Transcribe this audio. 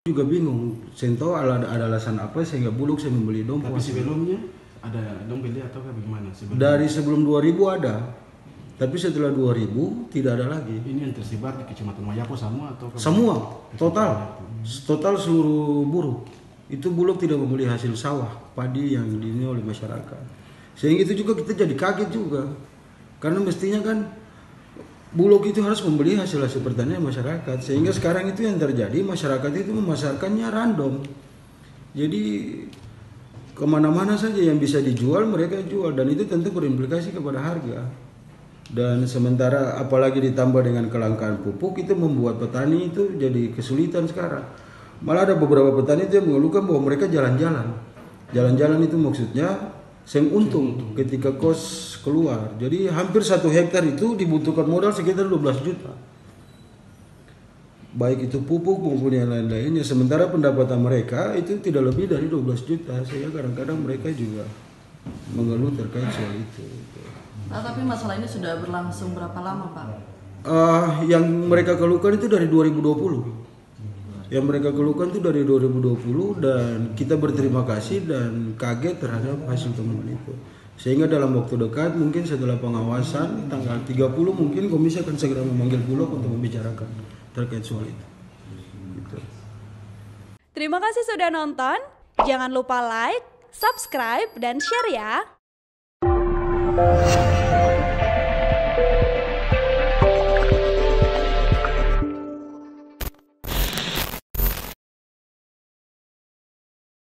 juga bingung, saya tahu ada alasan apa sehingga Bulog saya membeli dong. Tapi sebelumnya ada dong beli atau bagaimana? Dari sebelum 2000 ada, tapi setelah 2000 tidak ada lagi. Ini yang tersebar di Kecamatan Wayapo semua atau? Semua, total seluruh buruh. Itu Bulog tidak membeli hasil sawah, padi yang ini oleh masyarakat. Sehingga itu juga kita jadi kaget juga. Karena mestinya kan Bulog itu harus membeli hasil-hasil pertanian masyarakat. Sehingga sekarang itu yang terjadi, masyarakat itu memasarkannya random. Jadi kemana-mana saja yang bisa dijual mereka jual. Dan itu tentu berimplikasi kepada harga. Dan sementara apalagi ditambah dengan kelangkaan pupuk, itu membuat petani itu jadi kesulitan sekarang. Malah ada beberapa petani itu yang mengeluhkan bahwa mereka jalan-jalan. Jalan-jalan itu maksudnya seng untung ketika kos keluar. Jadi hampir 1 hektar itu dibutuhkan modal sekitar 12 juta. Baik itu pupuk maupun yang lain-lainnya. Sementara pendapatan mereka itu tidak lebih dari 12 juta. Sehingga kadang-kadang mereka juga mengeluh terkait soal itu. Nah, tapi masalah ini sudah berlangsung berapa lama, Pak? Yang mereka keluhkan itu dari 2020. Yang mereka keluhkan itu dari 2020 dan kita berterima kasih dan kaget terhadap hasil temuan itu. Sehingga dalam waktu dekat mungkin setelah pengawasan tanggal 30 mungkin komisi akan segera memanggil Bulog untuk membicarakan terkait soal itu. Gitu. Terima kasih sudah nonton. Jangan lupa like, subscribe, dan share ya.